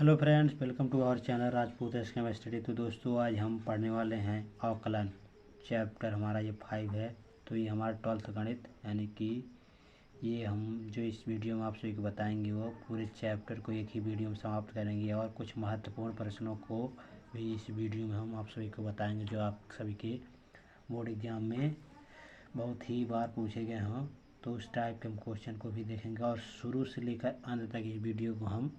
Hello friends, welcome to our channel Rajput SKM study. तो दोस्तों, आज हम पढ़ने वाले हैं अवकलन चैप्टर। हमारा ये 5 है। तो ये हमारा 12th गणित, यानी कि ये हम जो इस वीडियो में आप सभी को बताएंगे वो पूरे चैप्टर को एक ही वीडियो में समाप्त करेंगे, और कुछ महत्वपूर्ण प्रश्नों को भी इस वीडियो में हम आप सभी को बताएंगे जो आप सभी के बोर्ड एग्जाम में बहुत ही बार पूछे गए हों। तो उस टाइप के हम क्वेश्चन को भी देखेंगे और शुरू से लेकर अंत तक इस वीडियो को हम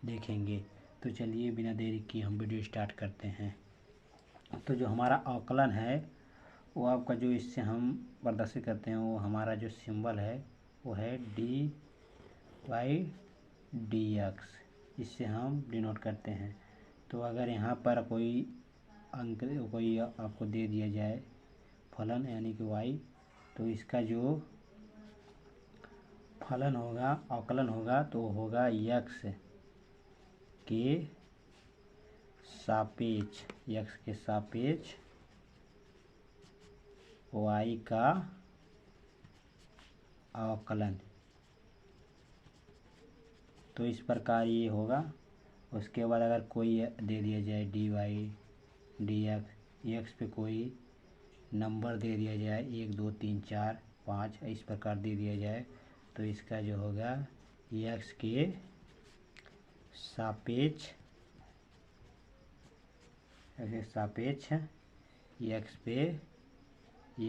देखेंगे। तो चलिए बिना देरी किए हम वीडियो स्टार्ट करते हैं। तो जो हमारा अवकलन है वो आपका जो इससे हम प्रदर्शित करते हैं, वो हमारा जो सिंबल है वो है dy/dx। इससे हम डिनोट करते हैं। तो अगर यहाँ पर कोई अंक कोई आपको दे दिया जाए फलन यानी कि y, तो इसका जो फलन होगा, अवकलन होगा, तो होगा x के सापेक्ष y का अवकलन। तो इस प्रकार ये होगा। उसके बाद अगर कोई दे दिया जाए dy/dx, x पे कोई नंबर दे दिया जाए 1 2 3 4 5 इस प्रकार दे दिया जाए, तो इसका जो होगा x के सापेक्ष x पे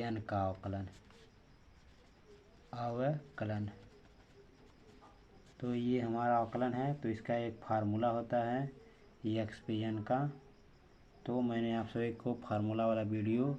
n का अवकलन। तो ये हमारा अवकलन है। तो इसका एक फार्मूला होता है x पे n का। तो मैंने आप सभी को फार्मूला वाला वीडियो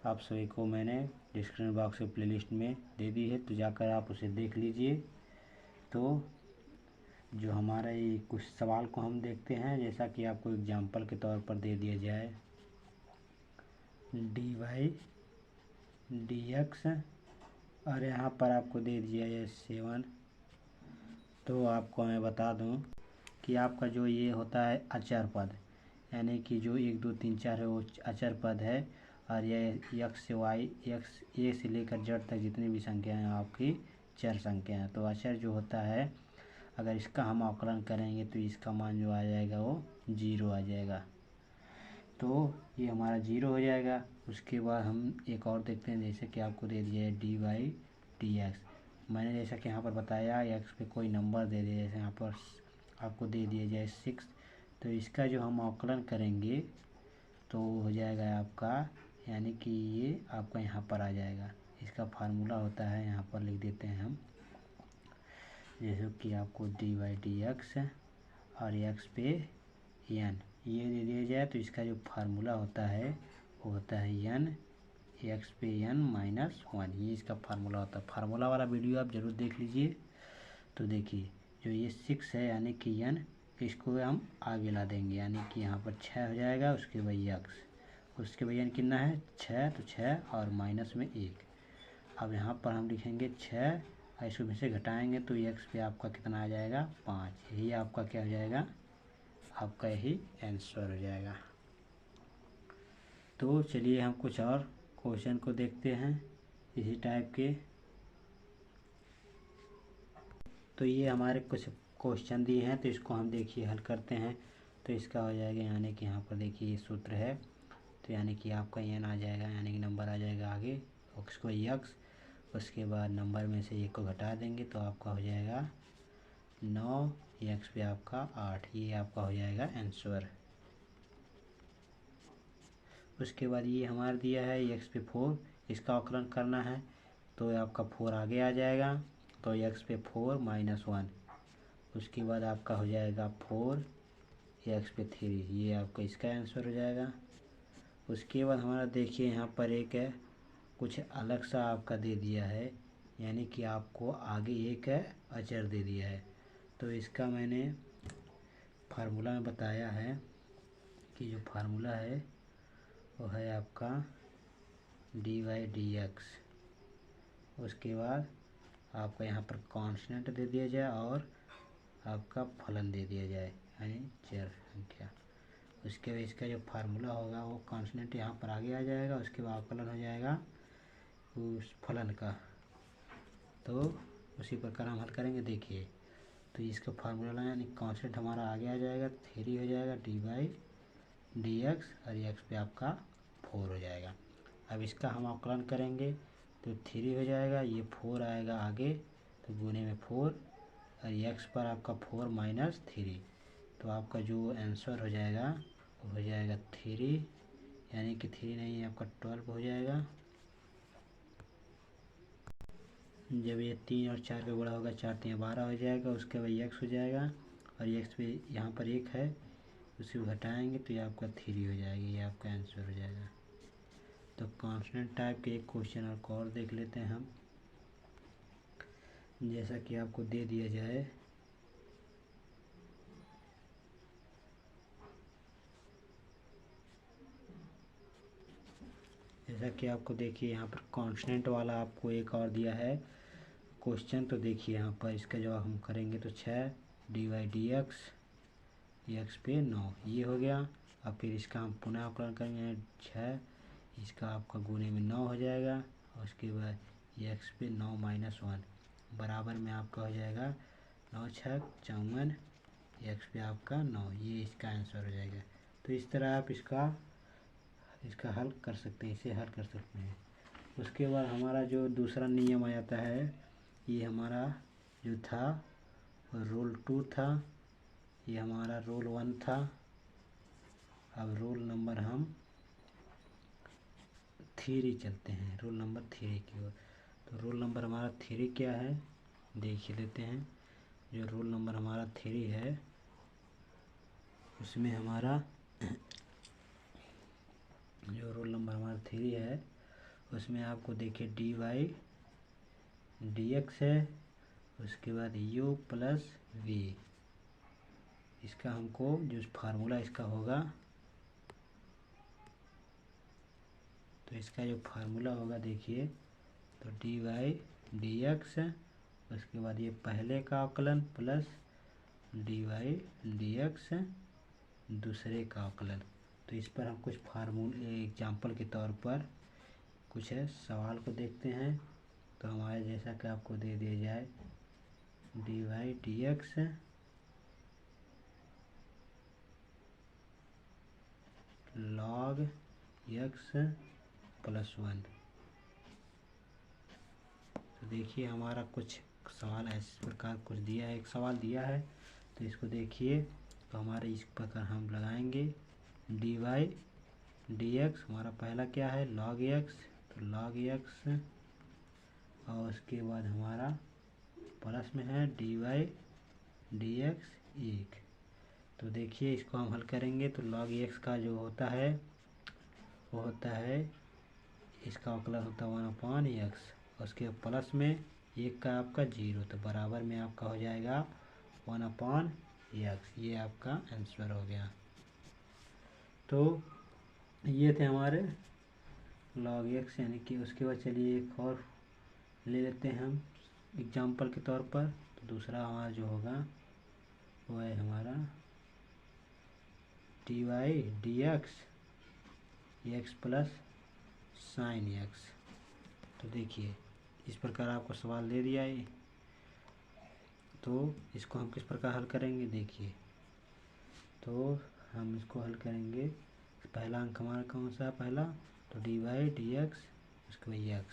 आप सभी को मैंने डिस्क्रिप्शन बॉक्स के प्लेलिस्ट में दे दी है, तो जाकर आप उसे देख लीजिए। तो जो हमारा ये कुछ सवाल को हम देखते हैं, जैसा कि आपको एग्जाम्पल के तौर पर दे दिया जाए dy/dx, और यहाँ पर आपको दे दिया जाए 7। तो आपको मैं बता दूं कि आपका जो ये होता है अचर पद, यानी कि जो 1 2 3 4 है वो अचर पद है, और यह x से y, x a से लेकर z तक जितनी भी संख्या हैं आपकी चर संख्या हैं। तो अचर जो होता है, अगर इसका हम अवकलन करेंगे तो इसका मान जो आ जाएगा वो 0 आ जाएगा। तो ये हमारा 0 हो जाएगा। उसके बाद हम एक और देखते हैं, जैसे कि आपको दे दिया है dy/dx। मैंने जैसा कि यहाँ पर बताया x पे कोई नंबर दे दिया, जैसे यहाँ पर आपको दे दिया जाए 6, तो इसका जो हम अवकलन करेंगे तो हो जाएगा आपका, यानी कि ये आपका यहाँ पर आ जाएगा। इसका फार्मूला होता है, यहाँ पर लिख देते हैं हम, जैसे कि आपको dy/dx और x पे n ये दे दिया जाए, तो इसका जो फार्मूला होता है वो होता है n x पे n-1। ये इसका फार्मूला होता है। फार्मूला वाला वीडियो आप ज़रूर देख लीजिए। तो देखिए, जो ये 6 है यानी कि n, इसको हम आगे ला देंगे, यानी कि यहाँ पर 6 हो जाएगा। उसके बाद x, उसके बाद n कितना है 6, तो 6 और माइनस में 1। अब यहाँ पर हम लिखेंगे 6, और इसको में से घटाएंगे तो x पे आपका कितना आ जाएगा 5। यही आपका क्या हो जाएगा, आपका यही आंसर हो जाएगा। तो चलिए हम कुछ और क्वेश्चन को देखते हैं इसी टाइप के। तो ये हमारे कुछ क्वेश्चन दिए हैं, तो इसको हम देखिए हल करते हैं। तो इसका हो जाएगा, यानी कि यहाँ पर देखिए ये सूत्र है, तो यानी कि आपका n आ जाएगा, यानी कि नंबर आ जाएगा आगे, उसको x, उसके बाद नंबर में से 1 को घटा देंगे तो आपका हो जाएगा 9, x पे आपका 8। ये आपका हो जाएगा आंसर। उसके बाद ये हमारा दिया है x पे 4, इसका अवकलन करना है, तो आपका 4 आगे आ जाएगा, तो x पे 4 - 1। उसके बाद आपका हो जाएगा 4 x पे 3, ये आपका इसका आंसर हो जाएगा। उसके बाद हमारा देखिए यहाँ पर एक है कुछ अलग सा आपका दे दिया है, यानी कि आपको आगे एक है अचर दे दिया है। तो इसका मैंने फार्मूला में बताया है कि जो फार्मूला है वो है आपका dy/dx। उसके बाद आपका यहाँ पर कांस्टेंट दे दिया जाए और आपका फलन दे दिया जाए, यानी चर संख्या। उसके बाद इसका जो फार्मूला होगा वो कांस्टेंट यहाँ पर आगे आ जाएगा, उसके बाद अवकलन हो जाएगा उस फलन का। तो उसी प्रकार हम हल करेंगे। देखिए, तो इसका फार्मूला यानी कांस्टेंट हमारा आगे आ जाएगा, 3 हो जाएगा dy/dx और एक्स पे आपका 4 हो जाएगा। अब इसका हम आकलन करेंगे तो 3 हो जाएगा, ये 4 आएगा आगे तो गुने में 4 और एक्स पर आपका 4 माइनस 3, तो आपका जो आंसर हो जाएगा वो हो जाएगा 3, यानी कि 3 नहीं आपका 12 हो जाएगा। जब ये 3 और 4 का गुणा होगा 4 3 12 हो जाएगा, उसके बाद एक्स हो जाएगा और एक्स पे यहाँ पर 1 है उसे घटाएंगे तो ये आपका 3 हो जाएगी, ये आपका आंसर हो जाएगा। तो कांस्टेंट टाइप के एक क्वेश्चन और देख लेते हैं हम, जैसा कि आपको दे दिया जाए। जैसा कि आपको देखिए यहाँ पर कांस्टेंट वाला आपको एक और दिया है क्वेश्चन, तो देखिए यहाँ पर इसका जवाब हम करेंगे तो 6 dy/dx, एक्स पे 9 ये हो गया। अब फिर इसका हम पुनः आकलन करेंगे 6, इसका आपका गुने में 9 हो जाएगा और उसके बाद एक्स पे 9 माइनस 1 बराबर में आपका हो जाएगा 9 6 54, एक्स पे आपका 9, ये इसका आंसर हो जाएगा। तो इस तरह आप इसका हल कर सकते हैं, इसे हल कर सकते हैं। उसके बाद हमारा जो दूसरा नियम आ जाता है, ये हमारा जो था रूल 2 था, ये हमारा रूल 1 था। अब रूल नंबर हम 3 चलते हैं, रूल नंबर 3 की ओर। तो रूल नंबर हमारा 3 क्या है देख लेते हैं। जो रूल नंबर हमारा 3 है उसमें हमारा जो रूल नंबर हमारा 3 है उसमें आपको देखिए dy/dx है, उसके बाद u प्लस v, इसका हमको जो फार्मूला इसका होगा, तो इसका जो फार्मूला होगा देखिए, तो dy/dx, उसके बाद ये पहले का अवकलन प्लस dy/dx दूसरे का अवकलन। तो इस पर हम कुछ फार्मूले एग्जाम्पल के तौर पर कुछ है सवाल को देखते हैं। तो हमारे जैसा कि आपको दे दिया जाए dy/dx log x प्लस 1। तो देखिए हमारा कुछ सवाल इस प्रकार कुछ दिया है, एक सवाल दिया है तो इसको देखिए। तो हमारे इस प्रकार हम लगाएंगे dy/dx, हमारा पहला क्या है log x, तो log x और उसके बाद हमारा प्लस में है dy/dx 1। तो देखिए इसको हम हल करेंगे तो log x का जो होता है वो होता है, इसका अवकलन होता है 1/x, उसके प्लस में 1 का आपका 0, तो बराबर में आपका हो जाएगा 1/x, ये आपका आंसर हो गया। तो ये थे हमारे log x, यानी कि उसके बाद चलिए एक और ले लेते हैं हम एग्जाम्पल के तौर पर। तो दूसरा हमारा जो होगा वो है हमारा dy/dx x plus sign x। तो देखिए इस प्रकार आपको सवाल दे दिया है, तो इसको हम किस प्रकार हल करेंगे देखिए। तो हम इसको हल करेंगे, पहला अंक हमारा कौन सा है पहला, तो dy/dx उसके बाद x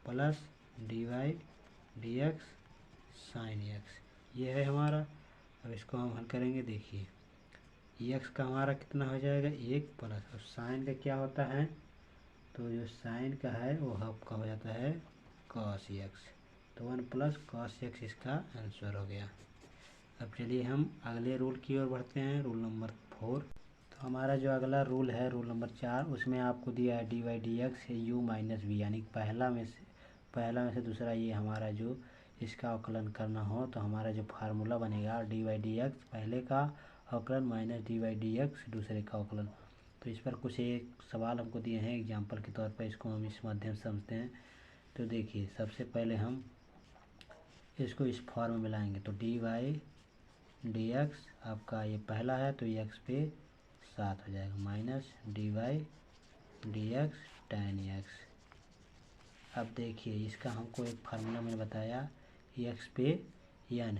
plus dy/dx sign x, ये है हमारा। अब इसको हम हल करेंगे देखिए, x का हमारा कितना हो जाएगा 1 प्लस, और साइन का क्या होता है, तो जो साइन का है वो आपका हो जाता है cos x, तो 1 प्लस cos x इसका आंसर हो गया। अब चलिए हम अगले रूल की ओर बढ़ते हैं, रूल नंबर 4। तो हमारा जो अगला रूल है रूल नंबर 4, उसमें आपको दिया है dy/dx u माइनस v, यानी पहला में से दूसरा ये हमारा जो इसका अवकलन करना हो, तो हमारा जो फार्मूला बनेगा dy/dx पहले का अवकलन माइनस dy/dx दूसरे का अवकलन। तो इस पर कुछ एक सवाल हमको दिए हैं एग्जाम्पल के तौर पर, इसको हम इस माध्यम से समझते हैं। तो देखिए सबसे पहले हम इसको इस फॉर्म में मिलाएंगे, तो dy/dx आपका ये पहला है तो x पे 7 हो जाएगा माइनस dy/dx tan x। अब देखिए इसका हमको एक फार्मूला मैंने बताया, x पे n,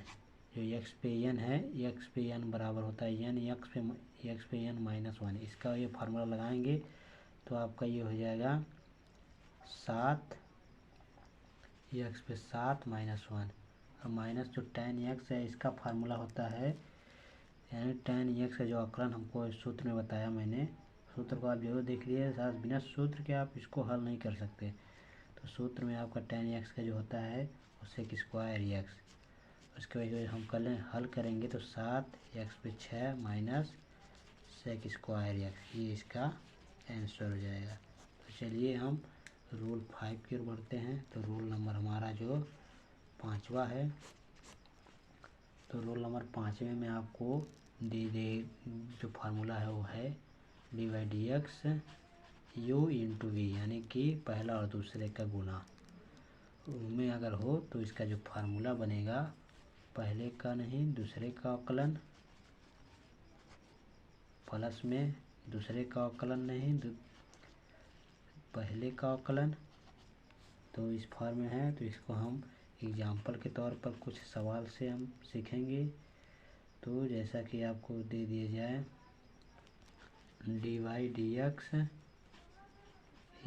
जो एक्स पे एन है, एक्स पे एन बराबर होता है एन एक्स पे एन माइनस वन। इसका ये फार्मूला लगाएंगे तो आपका ये हो जाएगा 7 एक्स पे 7 माइनस वन, और माइनस जो tan एक्स है इसका फार्मूला होता है, यानी tan एक्स का जो आकलन हमको सूत्र में बताया मैंने, सूत्र को आप जरूर देख लीजिए, साथ बिना सूत्र के आप इसको हल नहीं कर सकते। तो सूत्र में आपका tan एक्स का जो होता है उससे स्क्वायर एक्स, उसके वजह हम हल करेंगे तो 7 एक्स पे 6 माइनस सेक स्क्वायर एक्स, ये इसका आंसर हो जाएगा। तो चलिए हम रूल 5 की ओर बढ़ते हैं। तो रूल नंबर हमारा जो 5वां है, तो रूल नंबर 5वें में आपको जो फार्मूला है वो है d by d x u into v, यानी कि पहला और दूसरे का गुना में अगर हो तो इसका जो फार्मूला बनेगा, पहले का नहीं दूसरे का अवकलन प्लस में दूसरे का अवकलन नहीं पहले का अवकलन, तो इस फॉर्म में है। तो इसको हम एग्जाम्पल के तौर पर कुछ सवाल से हम सीखेंगे। तो जैसा कि आपको दे दिया जाए d y d x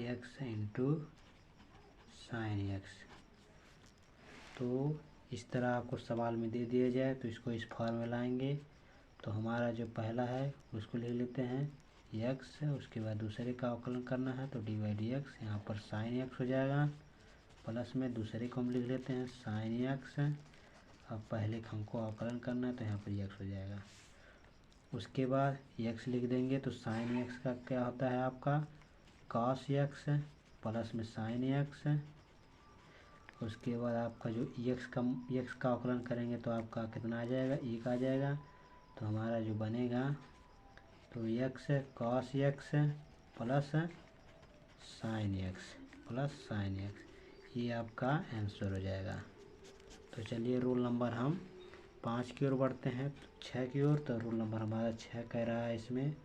x into sine x, तो इस तरह आपको सवाल में दे दिया जाए तो इसको इस फॉर्म में लाएंगे। तो हमारा जो पहला है उसको लिख लेते हैं एक्स, उसके बाद दूसरे का अवकलन करना है तो डी वाई डी एक्स, यहाँ पर साइन एक्स हो जाएगा, प्लस में दूसरे को हम लिख लेते हैं साइन एक्स, अब पहले का हमको अवकलन करना है तो यहाँ पर एक्स हो जाएगा। उसके बाद एक्स लिख देंगे तो साइन एक्स का क्या होता है आपका कॉस एक्स प्लस में साइन एक्स। उसके बाद आपका जो एक्स का अवकलन करेंगे तो आपका कितना आ जाएगा, 1 आ जाएगा। तो हमारा जो बनेगा तो x cos x plus sine x, ये आपका आंसर हो जाएगा। तो चलिए रूल नंबर हम 5 की ओर बढ़ते हैं, 6 की ओर। तो रूल नंबर हमारा 6 कह रहा है इसमें,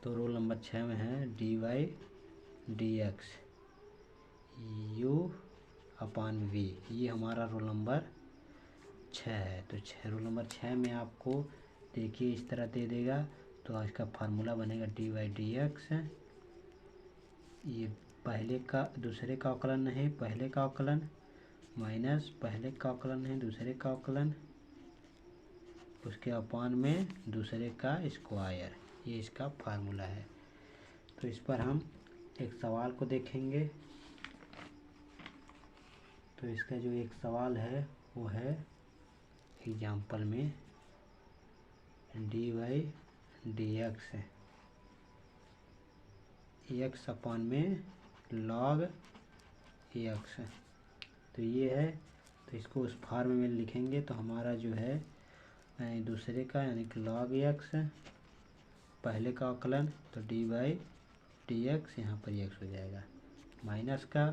तो रूल नंबर 6 में है d y d x u upon v, ये हमारा रोल नंबर 6 है। तो रोल नंबर 6 में आपको देखिए इस तरह दे देगा, तो इसका फार्मूला बनेगा डी वाई डी एक्स, ये पहले का दूसरे का अवकलन नहीं पहले का अवकलन, माइनस पहले का अवकलन नहीं दूसरे का अवकलन, उसके अपान में दूसरे का स्क्वायर, ये इसका फार्मूला है। तो इस पर हम एक सवाल को देखेंगे। तो इसका जो एक सवाल है वो है एग्जाम्पल में d y d x x upon में लॉग एक्स, तो ये है। तो इसको उस फॉर्म में लिखेंगे तो हमारा जो है दूसरे का यानी कि लॉग एक्स, पहले का अवकलन तो डी बाई डी एक्स, यहाँ पर एक्स हो जाएगा, माइनस का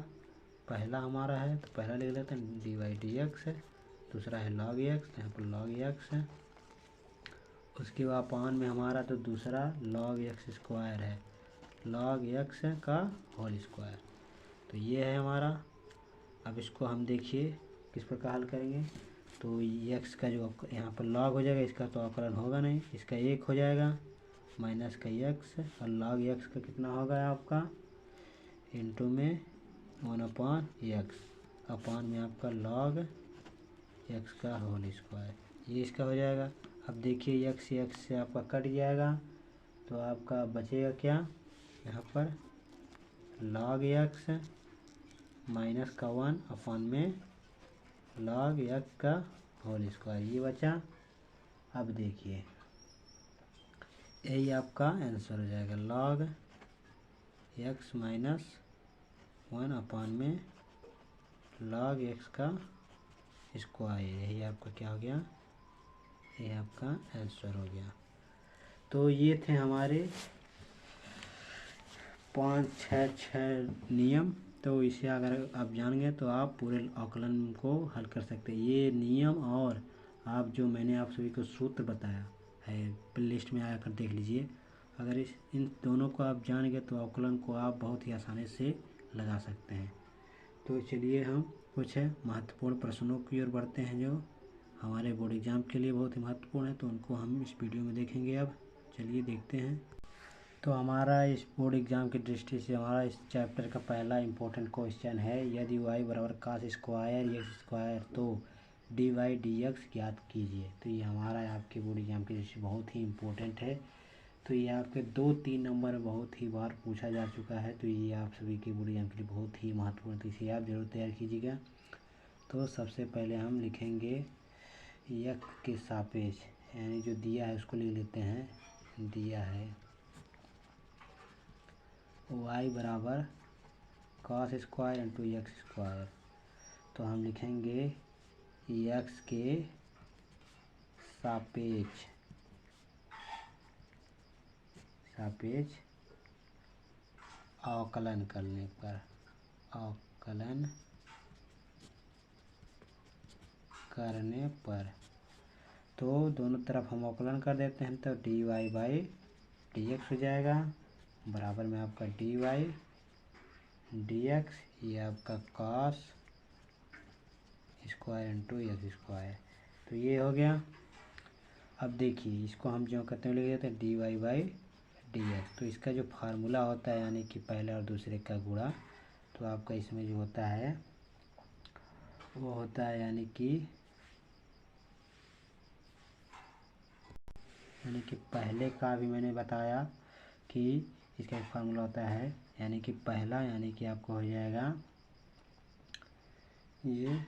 पहला हमारा है तो पहला लिख लेते हैं डी बाई डी एक्स, दूसरा है लॉग एक्स, यहाँ पर लॉग एक्स है। उसके बाद अपान में हमारा तो दूसरा लॉग एक्स स्क्वायर है, लॉग एक्स का होल स्क्वायर, तो ये है हमारा। अब इसको हम देखिए किस प्रकार हल करेंगे। तो एक्स का जो यहाँ पर लॉग हो जाएगा, इसका तो अवकलन होगा नहीं, इसका 1 हो जाएगा, माइनस का एक्स, और लॉग एक्स का कितना होगा आपका इंटू में 1 अपान एक्स, अपान में आपका लॉग एक्स का होल स्क्वायर, ये इसका हो जाएगा। अब देखिए एक्स से आपका कट जाएगा तो आपका बचेगा क्या, यहाँ पर लॉग एक्स माइनस का 1 अपान में लॉग एक्स का होल स्क्वायर, ये बचा। अब देखिए यही आपका आंसर हो जाएगा, लॉग एक्स माइनस 1 अपान में लॉग एक्स का स्क्वायर, यही आपका क्या हो गया, ये आपका आंसर हो गया। तो ये थे हमारे 5-6 नियम। तो इसे अगर आप जान गए तो आप पूरे अवकलन को हल कर सकते हैं। ये नियम और आप जो मैंने आप सभी को सूत्र बताया है प्ले लिस्ट में आकर देख लीजिए। अगर इन दोनों को आप जान गए तो अवकलन को आप बहुत ही आसानी से लगा सकते हैं। तो चलिए हम कुछ महत्वपूर्ण प्रश्नों की ओर बढ़ते हैं जो हमारे बोर्ड एग्ज़ाम के लिए बहुत ही महत्वपूर्ण है, तो उनको हम इस वीडियो में देखेंगे। अब चलिए देखते हैं। तो हमारा इस बोर्ड एग्ज़ाम की दृष्टि से हमारा इस चैप्टर का पहला इम्पोर्टेंट क्वेश्चन है, यदि y बराबर cos स्क्वायर एक्स स्क्वायर तो dy dx ज्ञात कीजिए। तो ये हमारा आपके बोर्ड एग्ज़ाम की दृष्टि बहुत ही इम्पोर्टेंट है। तो ये आपके 2-3 नंबर में बहुत ही बार पूछा जा चुका है, तो ये आप सभी के बोर्ड एग्ज़ाम के लिए बहुत ही महत्वपूर्ण, तो इसे आप ज़रूर तैयार कीजिएगा। तो सबसे पहले हम लिखेंगे यक के सापेक्ष, यानी जो दिया है उसको लिख लेते हैं। दिया है y बराबर cos square into x square, तो हम लिखेंगे एक्स के सापेक्ष अवकलन करने पर, अवकलन करने पर, तो दोनों तरफ हम अवकलन कर देते हैं, तो dy बाई डी एक्स हो जाएगा बराबर में आपका dy dx, ये आपका cos square into x square, तो ये हो गया। अब देखिए इसको हम जो करते हैं लिख देते हैं dy बाई डी एक्स, तो इसका जो फार्मूला होता है यानी कि पहले और दूसरे का गुणा, तो आपका इसमें जो होता है वो होता है यानी कि पहले का भी मैंने बताया कि इसका एक फार्मूला होता है, यानी कि पहला यानी कि आपको हो जाएगा ये,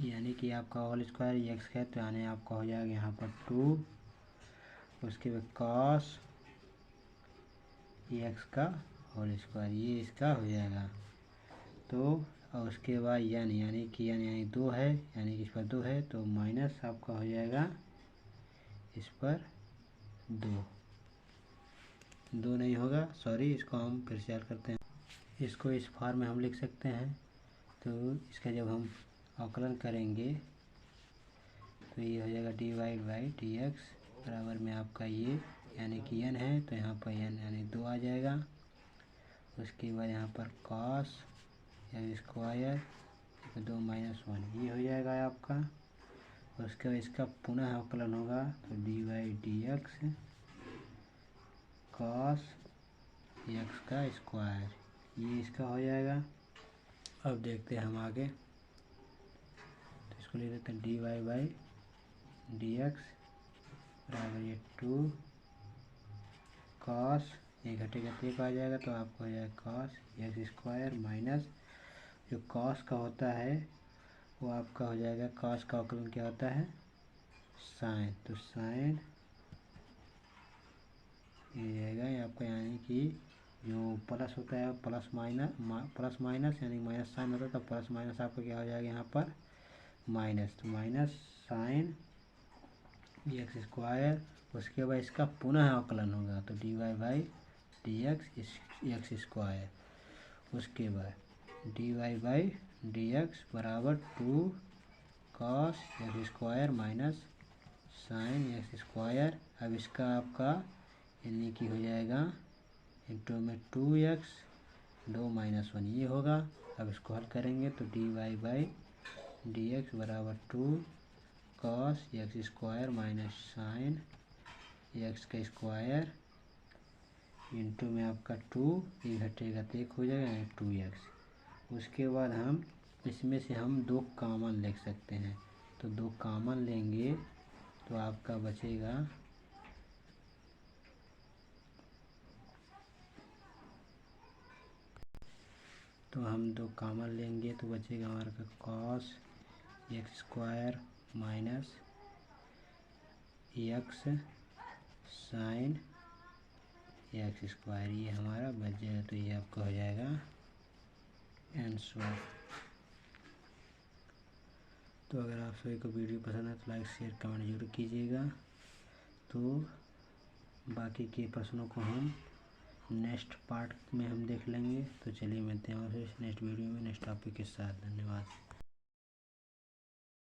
यानी कि आपका होल स्क्वायर एक्स है, तो यानी आपका हो जाएगा यहाँ पर 2, उसके बाद कॉस एक्स का होल स्क्वायर, ये इसका हो जाएगा। तो और उसके बाद एन, यानी कि एन यानी 2 है, यानी कि इस पर 2 है, तो माइनस आपका हो जाएगा इस पर 2 नहीं होगा, सॉरी, इसको हम फिर से हल करते हैं। इसको इस फॉर्म में हम लिख सकते हैं। तो इसका जब हम अवकलन करेंगे तो ये हो जाएगा dy बाई डी एक्स बराबर में आपका ये, यानी कि n है तो यहाँ पर n यानी 2 आ जाएगा। उसके बाद यहाँ पर cos एक्स स्क्वायर 2 माइनस 1, ये हो जाएगा आपका। उसके बाद इसका पुनः अवकलन होगा, तो dy dx cos एक्स का स्क्वायर, ये इसका हो जाएगा। अब देखते हैं हम आगे, तो इसको ले लेते हैं dy बाई डी एक्स बराबर ये 2 cos, ये घटेगा तो एक आ जाएगा, तो आपको हो जाएगा cos एक्स स्क्वायर माइनस जो cos का होता है वो आपका हो जाएगा, cos का अवकलन क्या होता है साइन, तो साइन ये जाएगा ये आपका, यानी कि जो प्लस होता है प्लस माइनस यानी माइनस साइन होता है, तो प्लस माइनस आपका क्या हो जाएगा यहाँ पर माइनस, तो माइनस साइन एक्स स्क्वायर। उसके बाद इसका पुनः अवकलन होगा, तो dy by d x square. उसके बाद dy बाई डी एक्स बराबर 2 cos x square minus sine x square. अब इसका आपका यानी कि हो जाएगा इंटू में 2x 2 माइनस 1, ये होगा। अब इसको हल करेंगे तो dy बाई डी एक्स बराबर 2 cos x square minus sine x का स्क्वायर इंटू में आपका 2, ये घटेगा तो 1 हो जाएगा यानी 2x। उसके बाद हम इसमें से हम 2 कॉमन ले सकते हैं, तो 2 कॉमन लेंगे तो आपका बचेगा तो हम 2 कॉमन लेंगे तो बचेगा हमारे का cos x square minus x sine x square, ये हमारा बच जाएगा। तो ये आपका हो जाएगा आंसर। तो अगर आप सभी को वीडियो पसंद है तो लाइक शेयर कमेंट जरूर कीजिएगा। तो बाकी के प्रश्नों को हम नेक्स्ट पार्ट में हम देख लेंगे। तो चलिए मिलते हैं नेक्स्ट वीडियो में नेक्स्ट टॉपिक के साथ। धन्यवाद।